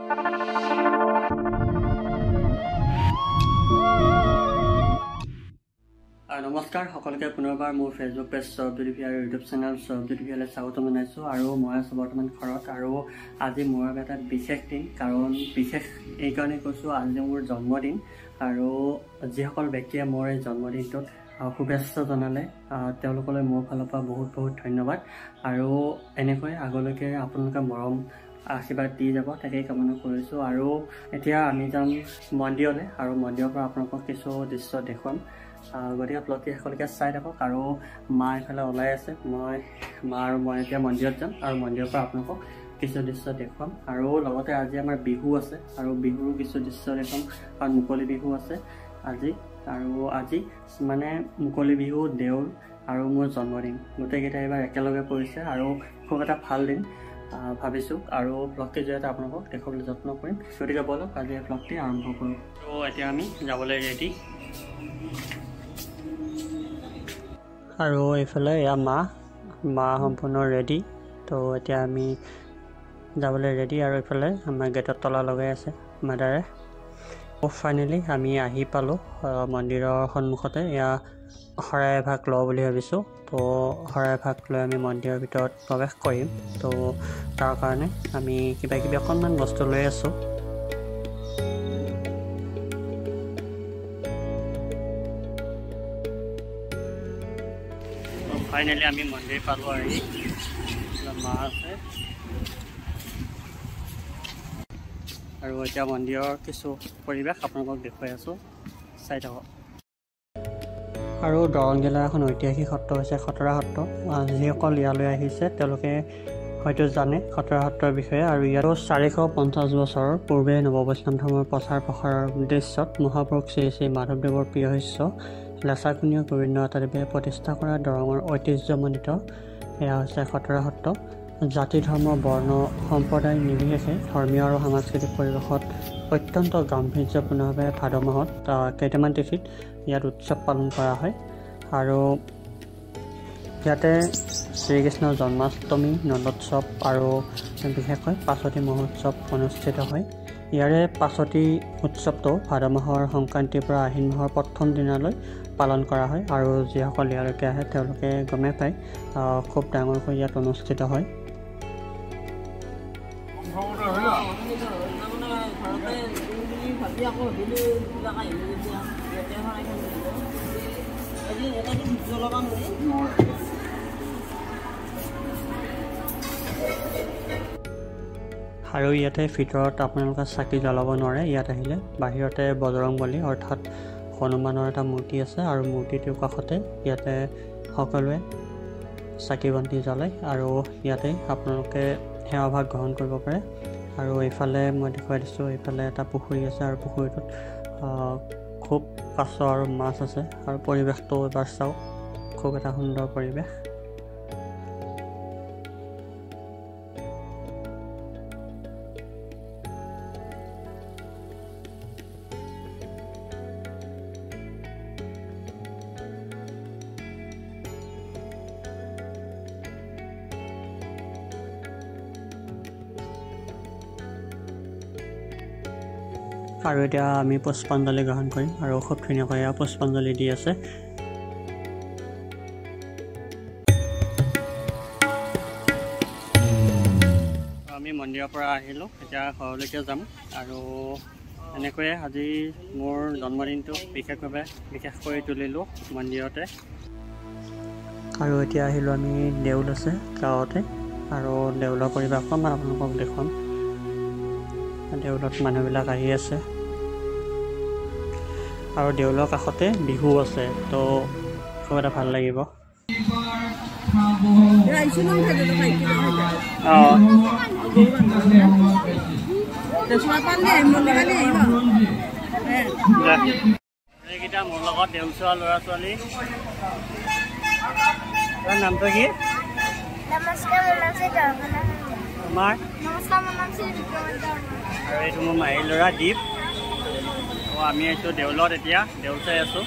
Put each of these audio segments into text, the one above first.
নমস্কাৰ সকলোকে পুনৰবাৰ মোৰ ফেচবুক পেজ সৌৰভজ্যোতি ভি আৰু ইউটিউব চেনেল সৌৰভজ্যোতি ভিলৈ স্বাগতম জনাইছোঁ। আৰু মই আছোঁ বৰ্তমান ঘৰত। আৰু আজি মোৰ বাবে এটা বিশেষ দিন, কাৰণ বিশেষ এইকাৰণে কৈছোঁ আজি মোৰ জন্মদিন। আৰু যিসকল ব্যক্তিয়ে মোৰ এই জন্মদিনটোত শুভেচ্ছা জনালে তেওঁলোকলৈ মোৰ ফালৰ পৰা বহুত বহুত ধন্যবাদ। আৰু এনেকৈ আগলৈকে আপোনালোকে মৰম আশীৰ্বাদ দি যাব তাকেই কামনা কৰিছোঁ। আৰু এতিয়া আমি যাম মন্দিৰলৈ, আৰু মন্দিৰৰ পৰা আপোনালোকক কিছু দৃশ্য দেখুৱাম। গতিকে ব্লগটি শেষলৈকে চাই থাকক। আৰু মা এইফালে ওলাই আছে, মা আৰু মই এতিয়া মন্দিৰত যাম, আৰু মন্দিৰৰ পৰা আপোনালোকক কিছু দৃশ্য দেখুৱাম। আৰু লগতে আজি আমাৰ বিহু আছে, আৰু বিহুৰো কিছু দৃশ্য দেখুৱাম, কাৰণ মুকলি বিহু আছে আজি। আৰু আজি মানে মুকলি বিহু, দেউল আৰু মোৰ জন্মদিন গোটেইকেইটা এইবাৰ একেলগে পৰিছে, আৰু খুব এটা ভাল দিন ভাবিছোঁ। আৰু ব্লগটিৰ জৰিয়তে আপোনালোকক দেখুৱাবলৈ যত্ন কৰিম। গতিকে বলক আজি এই ব্লগটি আৰম্ভ কৰোঁ। তো এতিয়া আমি যাবলৈ ৰেডি। আৰু এইফালে এয়া মা সম্পূৰ্ণ ৰেডি। তো এতিয়া আমি যাবলৈ ৰেডি। আৰু এইফালে আমাৰ গেটত তলা লগাই আছে মাদাৰে। ফাইনেলি আমি আহি পালোঁ মন্দিৰৰ সন্মুখতে। এয়া শৰাই এভাগ লওঁ বুলি ভাবিছোঁ। তো শৰাই এভাগ লৈ আমি মন্দিৰৰ ভিতৰত প্ৰৱেশ কৰিম। তো তাৰ কাৰণে আমি কিবা কিবি অকণমান বস্তু লৈ আছোঁ। ফাইনেলি আমি মন্দিৰ পালোঁ। আহি মা আছে, আৰু এতিয়া মন্দিৰৰ কিছু পৰিৱেশ আপোনালোকক দেখুৱাই আছোঁ, চাই থাকক। আৰু দৰং জিলাৰ এখন ঐতিহাসিক সত্ৰ হৈছে খটৰা সত্ৰ। যিসকল ইয়ালৈ আহিছে তেওঁলোকে হয়তো জানে খটৰা সত্ৰৰ বিষয়ে। আৰু ইয়াতো 450 বছৰৰ পূৰ্বে নৱবৈষ্ণৱ ধৰ্মৰ প্ৰচাৰ প্ৰসাৰৰ উদ্দেশ্যত মহাপুৰুষ শ্ৰী শ্ৰী মাধৱদেৱৰ প্ৰিয় শিষ্য লেচাকুণীয় গোবিন্দ নাথদেৱে প্ৰতিষ্ঠা কৰা দৰঙৰ ঐতিহ্যমণ্ডিত এয়া হৈছে খটৰা সত্ৰ। জাতি ধৰ্ম বৰ্ণ সম্প্ৰদায় নিৰ্বিশেষে ধৰ্মীয় আৰু সাংস্কৃতিক পৰিৱেশত অত্যন্ত গাম্ভীৰ্যপূৰ্ণভাৱে ভাদ মাহত কেইটামান তিথিত ইয়াত উৎসৱ পালন কৰা হয়। আৰু ইয়াতে শ্ৰীকৃষ্ণৰ জন্মাষ্টমী, নন্দোৎসৱ আৰু বিশেষকৈ পাছতি মহোৎসৱ অনুষ্ঠিত হয়। ইয়াৰে পাছতি উৎসৱটো ভাদ মাহৰ সংক্ৰান্তিৰ পৰা আহিন মাহৰ প্ৰথম দিনালৈ পালন কৰা হয়। আৰু যিসকল ইয়ালৈকে আহে তেওঁলোকে গমেই পায় খুব ডাঙৰকৈ ইয়াত অনুষ্ঠিত হয়। আৰু ইয়াতে ভিতৰত আপোনালোকে চাকি জ্বলাব নোৱাৰে। ইয়াত আহিলে বাহিৰতে বজৰংবলী অৰ্থাৎ হনুমানৰ এটা মূৰ্তি আছে, আৰু মূৰ্তিটোৰ কাষতে ইয়াতে সকলোৱে চাকি বন্তি জ্বলায়। আৰু ইয়াতে আপোনালোকে সেৱাভাগ গ্ৰহণ কৰিব পাৰে। আৰু এইফালে মই দেখুৱাই দিছোঁ, এইফালে এটা পুখুৰী আছে, আৰু পুখুৰীটোত খুব কাছ আৰু মাছ আছে। আৰু পৰিৱেশটো এবাৰ চাওক, খুব এটা সুন্দৰ পৰিৱেশ। আৰু এতিয়া আমি পুষ্পাঞ্জলি গ্ৰহণ কৰিম, আৰু খুব ধুনীয়াকৈ এয়া পুষ্পাঞ্জলি দি আছে। আমি মন্দিৰৰ পৰা আহিলোঁ, এতিয়া ঘৰলৈকে যাম। আৰু এনেকৈয়ে আজি মোৰ জন্মদিনটো বিশেষ কৰি তুলিলোঁ মন্দিৰতে। আৰু এতিয়া আহিলোঁ আমি দেউল আছে গাঁৱতে, আৰু দেউলৰ পৰিৱেশ অকণমান আপোনালোকক দেখুৱাম। দেউলত মানুহবিলাক আহি আছে, আৰু দেউলৰ কাষতে বিহু আছে, তো খুব এটা ভাল লাগিব। এইকেইটা মোৰ লগত দেউল চোৱা ল'ৰা ছোৱালী। তাৰ নামটো কি? তোমাৰ? আৰু এইটো মোৰ মাহী ল'ৰা দীপ। আমি আহিছোঁ দেউলত, এতিয়া দেউল চাই আছোঁ।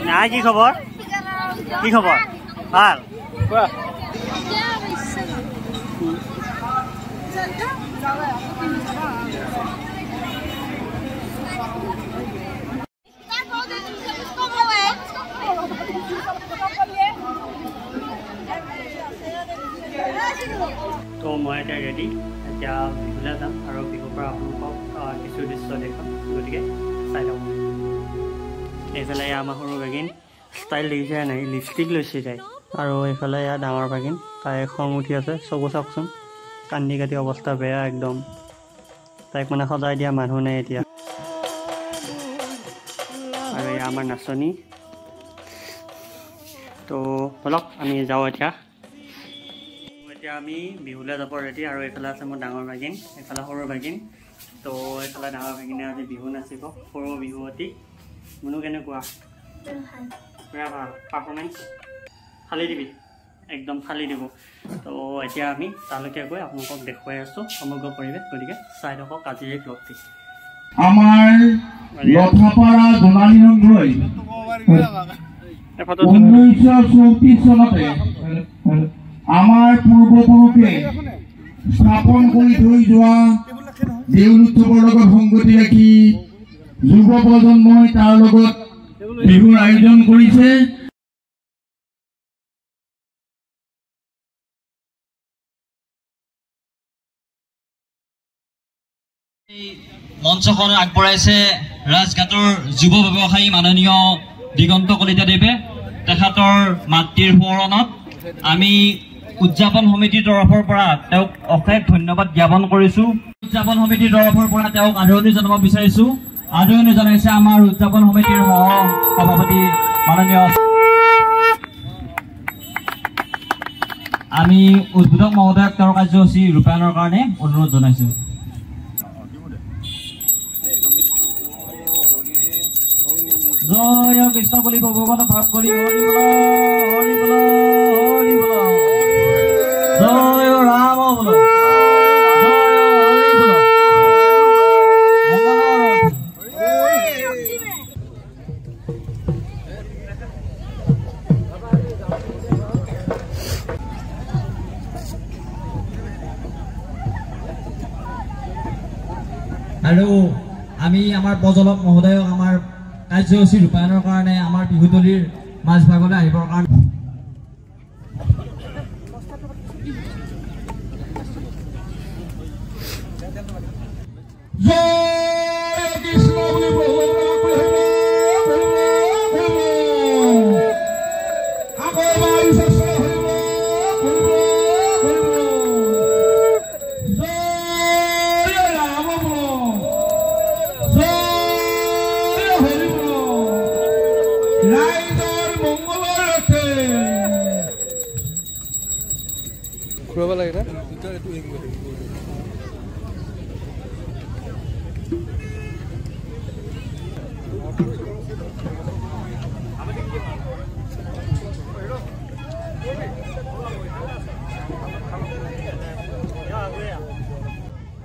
নাই কি খবৰ? কি খবৰ ভাল কোৱা তো মই এতিয়া ৰেডি এতিয়া বিহুলৈ যাম আৰু বিহুৰ পৰা আপোনালোকক কিছু দৃশ্য দেখাম গতিকে চাই লওক এইফালে আমাৰ সৰু বেগিন ষ্টাইল দেখিছে নাই লিপষ্টিক লৈছে তাই আৰু এইফালে ইয়াৰ ডাঙৰ বেগিন তাই খং উঠি আছে চকু চাওকচোন কান্দি কাটি অৱস্থা বেয়া একদম তাইক মানে সজাই দিয়া মানুহ নাই এতিয়া আৰু এয়া আমাৰ নাচনী তো বলক আমি যাওঁ এতিয়া আমি বিহুলৈ যাব ৰেডি আৰু এইফালে আছে মোৰ ডাঙৰ ভাগিন এইফালে সৰু ভাগিন তো এইফালে ডাঙৰ ভাগিনে আজি বিহু নাচিব সৰু বিহুৱতী মনো কেনেকুৱা পুৰা ভাল পাৰফৰ্মেঞ্চ ফালি দিবি একদম ফালি দিব তো এতিয়া আমি তালৈকে গৈ আপোনালোকক দেখুৱাই আছোঁ সমগ্ৰ পৰিৱেশ গতিকে চাই থাকক আজিৰ এই ব্লগটি আমাৰ লথাপাৰা জোনালী নগৰলৈ 1934 চনতে আমাৰ পূৰ্বপুৰুষে স্থাপন কৰি থৈ যোৱা দেউল উৎসৱৰ লগত সংগতি ৰাখি যুৱ প্ৰজন্মই তাৰ লগত বিহুৰ আয়োজন কৰিছে মঞ্চখন আগবঢ়াইছে ৰাজঘাটৰ যুৱ ব্যৱসায়ী মাননীয় দিগন্ত কলিতাদেৱে তেখেতৰ মাতৃৰ সোঁৱৰণত আমি উদযাপন সমিতিৰ তৰফৰ পৰা তেওঁক অশেষ ধন্যবাদ জ্ঞাপন কৰিছোঁ উদযাপন সমিতিৰ তৰফৰ পৰা তেওঁক আদৰণি জনাব বিচাৰিছোঁ আদৰণি জনাইছে আমাৰ উদযাপন সমিতিৰ সভাপতি মাননীয় আমি উদ্বোধক মহোদয়ক তেওঁৰ কাৰ্যসূচী ৰূপায়ণৰ কাৰণে অনুৰোধ জনাইছোঁ জয় কৃষ্ণ বুলি ভগৱান ভাৱ কৰি হৰি বল হৰি বল হৰি বল জয় ৰাম বল আৰু আমি আমাৰ প্ৰজলক মহোদয়ক আমাৰ কাৰ্যসূচী ৰূপায়ণৰ কাৰণে আমাৰ বিহুতলীৰ মাজভাগলৈ আহিবৰ কাৰণে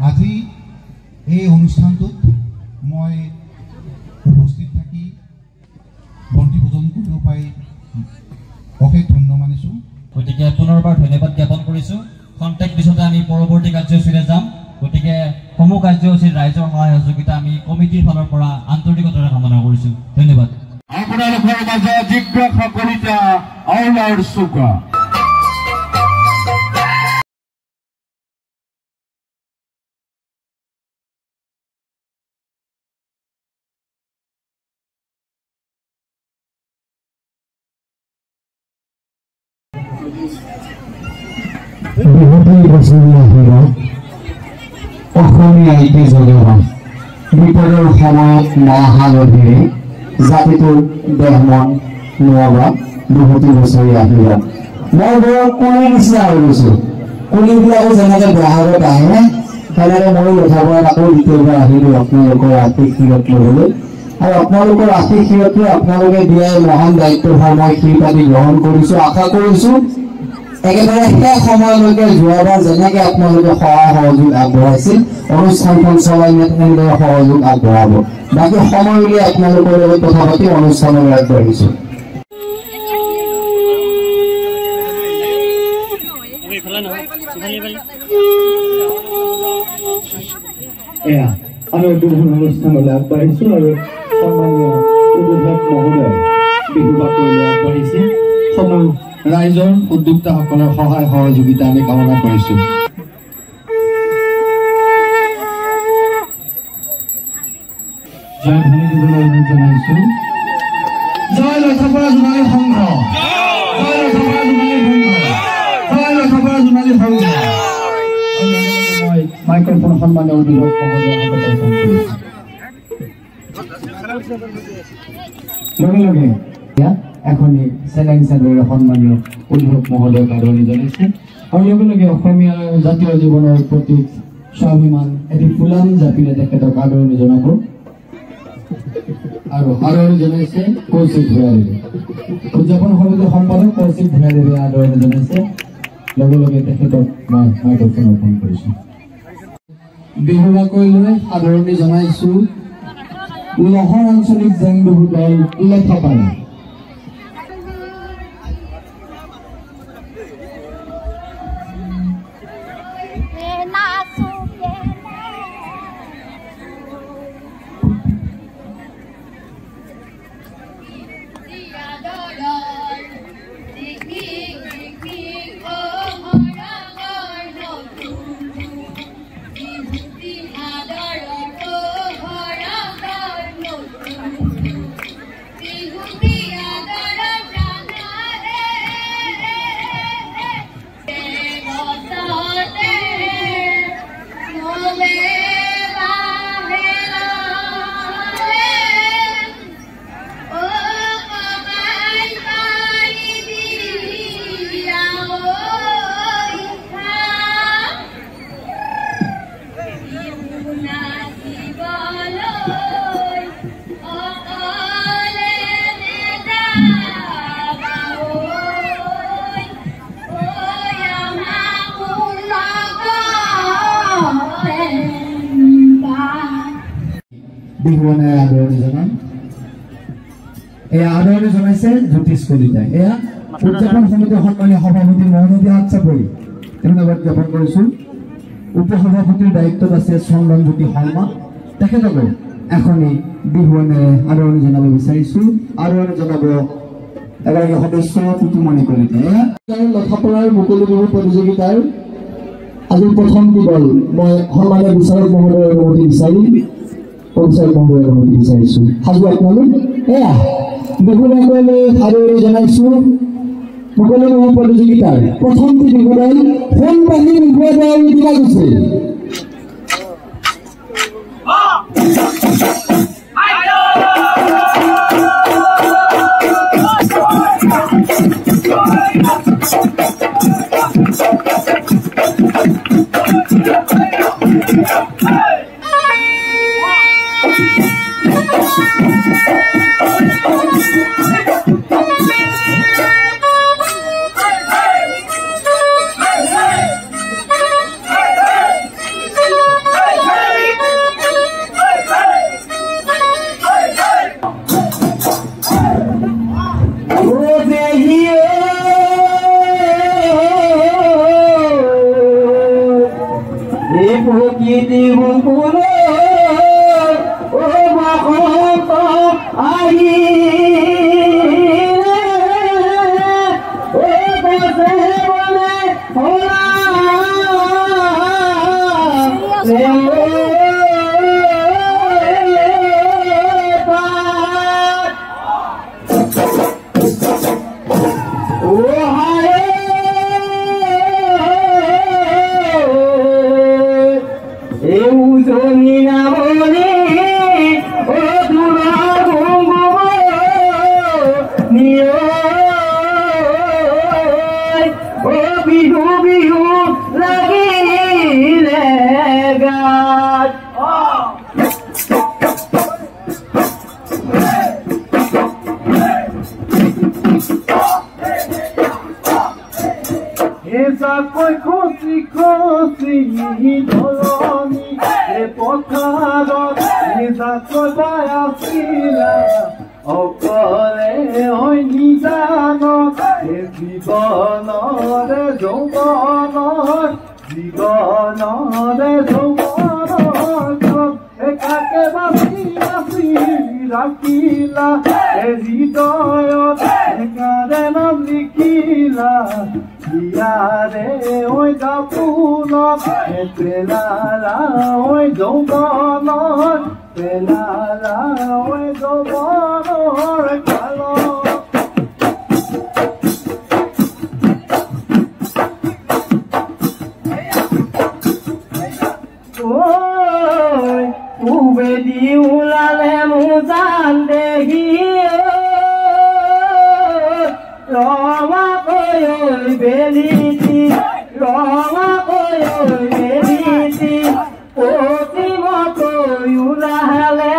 আজি এই অনুষ্ঠানটোত মই উপস্থিত থাকি বন্তি পূজন কৰিব পাই অশেষ ধন্য মানিছোঁ গতিকে পুনৰবাৰ ধন্যবাদ জ্ঞাপন কৰিছোঁ কণ্টেক্ট পিছতে আমি পৰৱৰ্তী কাৰ্যসূচীলৈ যাম গতিকে সমূহ কাৰ্যসূচীৰ ৰাইজৰ সহায় সহযোগিতা আমি কমিটিৰ ফালৰ পৰা আন্তৰিকতাৰে কামনা কৰিছোঁ ধন্যবাদ আপোনালোকৰ মাজত জিজ্ঞাসা কলিতা আউলাৰ চুকা অসমীয়া জগৱান বিপদৰ সময়ত মহানদীৰে জাতিটোৰ দেহ মন নোৱা বহুতো বছৰি আহিব মই বৰ কুলি নিচিনা হৈ গৈছো কুলিবিলাকো যেনেকে বহাগত আহে সেনেকে মই লথাপাৰাত আকৌ দ্বিতীয়বাৰ আহিলো আপোনালোকৰ আৰ্থিক শিৰত ল'বলৈ আৰু আপোনালোকৰ আৰ্থিক শিৰতে আপোনালোকে দিয়াই মহান দায়িত্বভাৰ মই শিৰ পাতি গ্ৰহণ কৰিছো আশা কৰিছো একেবাৰে শেষ সময়লৈকে যোৱাবাৰ যেনেকে আপোনালোকে সহায় সহযোগ আগবঢ়াইছিল অনুষ্ঠানখন চলাই নিয়াত এনেদৰে সহযোগ আগবঢ়াব বাকী সময় উলিয়াই আপোনালোকৰ লগত কথা পাতি অনুষ্ঠানলৈ আগবাঢ়িছো এয়া আমি বিভিন্ন অনুষ্ঠানলৈ আগবাঢ়িছো আৰু সন্মানীয় উদ্বোধক মহোদয় বিহু বাকৰিলৈ আগবাঢ়িছে। সমগ্ৰ ৰাইজৰ উদ্যোক্তাসকলৰ সহায় সহযোগিতা আমি কামনা কৰিছো। জয় ধ্বনি দিবলৈ অনুৰোধ জনাইছো। জয় লক্ষাপাৰা জোনালী সংঘ, জয় লক্ষাপাৰা জোনালী সংঘ, জয় লক্ষাপাৰা জোনালী সংঘ। মই মাইক্ৰফোন সন্মানীয় উদ্বোধক মহোদয়ৰ লগে লগে এখনি চেলেঞ্জ চাদৰেৰে সন্মানীয় উদ্বোধক মহোদয়ক আদৰণি জনাইছে আৰু লগে লগে অসমীয়া জাতীয় জীৱনৰ প্ৰতীক স্বাভিমান এটি ফুলাম জাপিৰে তেখেতক আদৰণি জনাব আৰু আদৰণি জনাইছে কৌশিক ভূঞাৰীয়ে। উদযাপন সমিতিৰ সম্পাদক কৌশিক ভূঞাৰীয়ে আদৰণি জনাইছে। লগে লগে তেখেতক মই মাইক্ৰফোন অৰ্পণ কৰিছো। বিহু বাকৰিলৈ আদৰণি জনাইছো লহৰ আঞ্চলিক জেং বিহু দল লক্ষাপাৰা। বিহুৱানে আদৰণি জনাম। এয়া আদৰণি জনাইছে জ্যোতিষ কলিতাই। এয়া উদযাপন সমিতিৰ সন্মানীয় সভাপতি মহোদয় হাত চাপৰি ধন্যবাদ জ্ঞাপন কৰিছো। উপসভাপতিৰ দায়িত্বত আছে চন্দন জ্যোতি শৰ্মা, তেখেতকো এখনি বিহুৱানে আদৰণি জনাব বিচাৰিছো। আদৰণি জনাব এগৰাকী সদস্য টুটুমণি কলিতা। এয়া লক্ষাপাৰাৰ মুকলি বিহু প্ৰতিযোগিতাৰ আজি প্ৰথমটি দল মই সন্মানীয় বিচাৰক মহোদয়ৰ অনুমতি বিচাৰি পঞ্চায়ত মহোদয়ৰ অনুমতি বিচাৰিছো। সাজু আপোনালোক। এয়া বিহু বাকৰিলৈ আদৰণি জনাইছো মুকলি বিহু প্ৰতিযোগিতাৰ প্ৰথমটি বিহু দল সোণপাহি বিহুৱা দল দিয়া গৈছে। জীবনৰে যৌবনৰ জীবনৰে যৌবনৰ একাকে বাচি বাচি ৰাখিলা হৃদয়ত একাৰে নাম লিখিলা বিয়াৰে ঐ কাপোৰত পেলালা ঐ যৌবনৰ পেলালা ঐ যৌবনৰ কালত ওলালে মোজান দেখি ৰঙা কৈ বেলিটি ৰঙা কৈ বেলিটি পশ্চিমকৈ ওলালে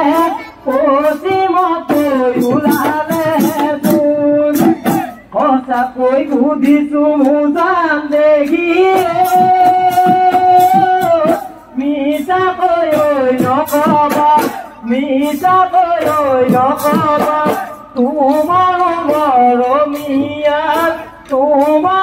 সঁচাকৈ সুধিছো মোজান দেখি মিছা কৈ নকবা মিছা কৈ নকবা তোমাৰ মৰমীয়াৰ তোমাৰ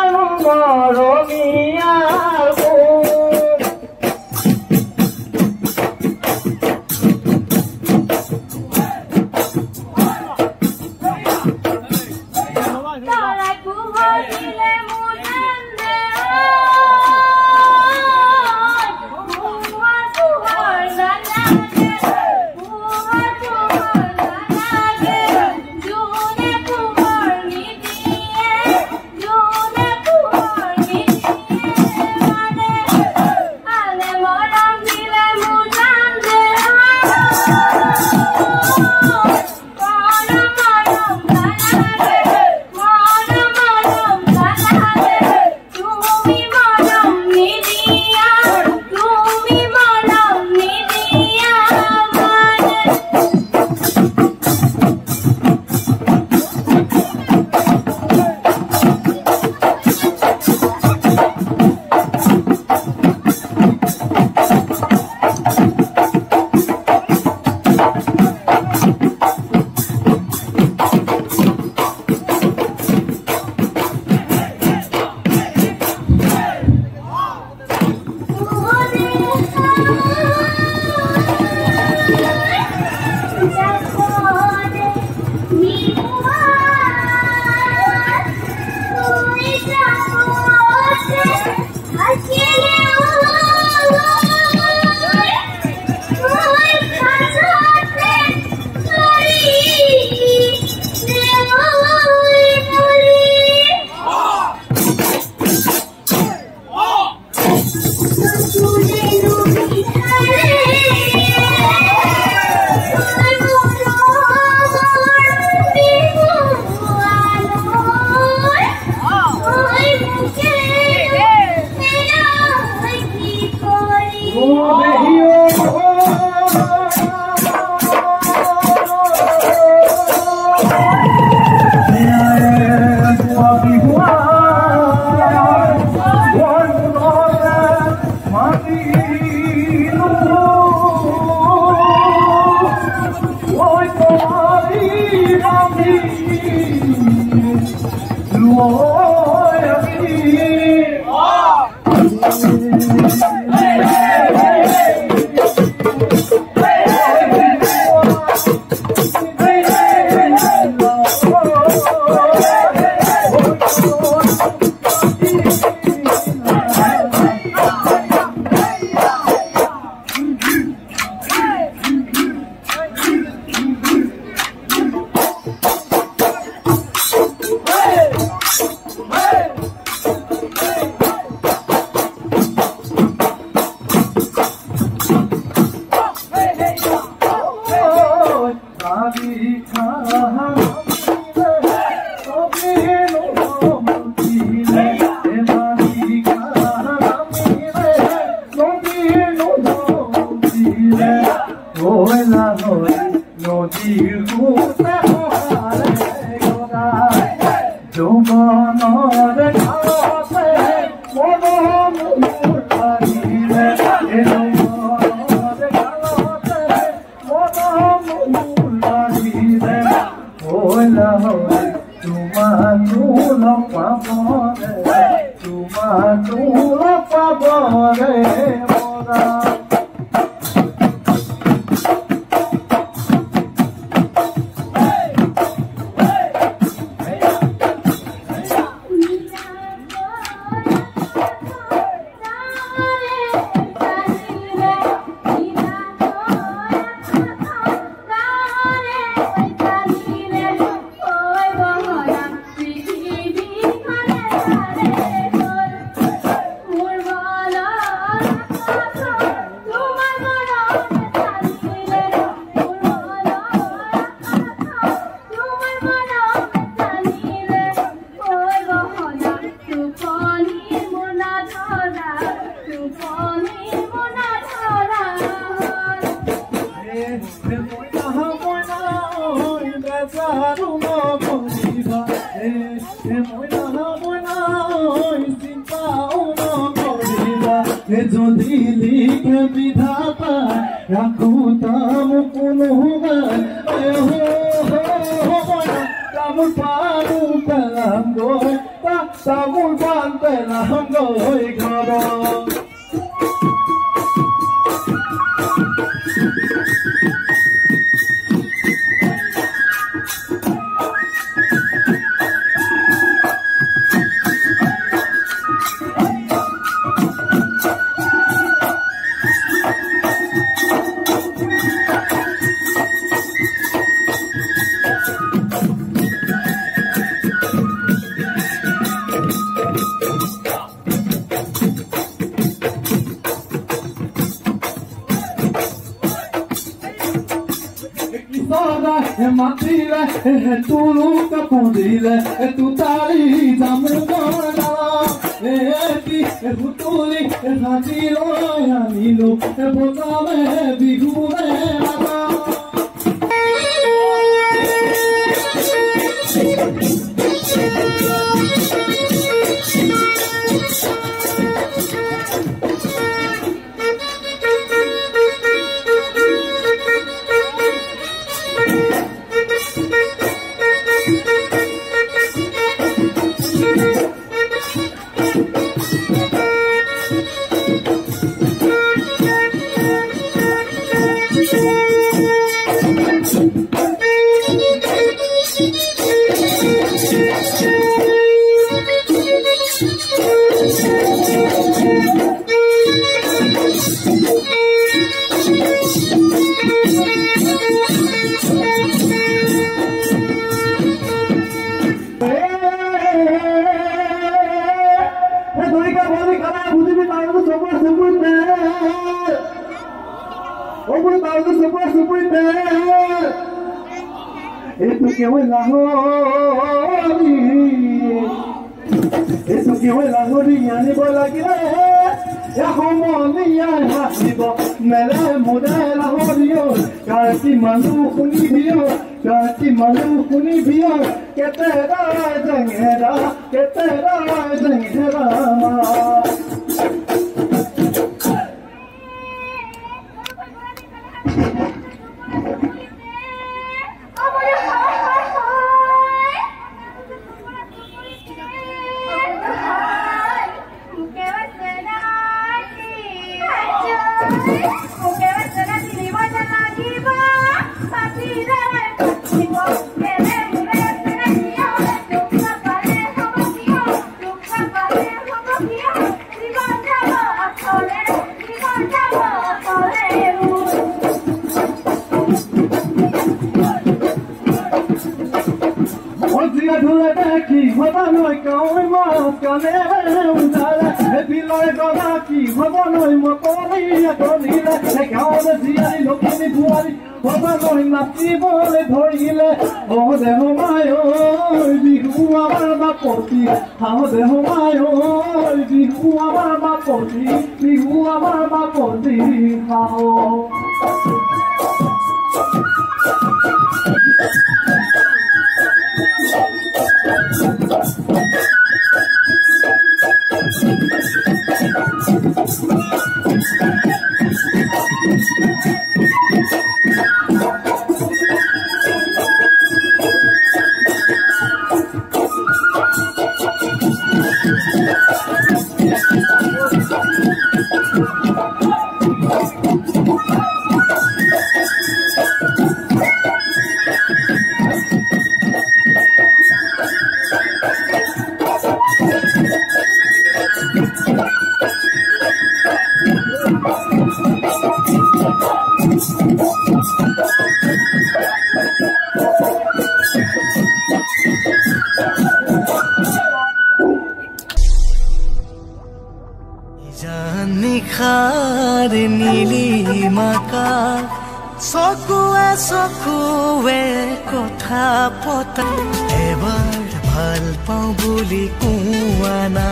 লগ পাবৰে তোমাকো লগ পাবৰে মনা যদি লিখে বিধাতা রাখো তাম কোনো তামুল পানু পেলাম গৈ তামুল পান পেলাম গৈ ঘৰ matire tu luca pudile tu tali zamugana ti futuri hatilo yanilu botame bigure Esto que huele a Eso que huele a orilla ni por la que ya como niña nacido me la modela odio casi maluco ni vio que te da denguera মাকা চকুৱে চকুৱে কথা পতা এবাৰ ভাল পাওঁ বুলি কোৱা না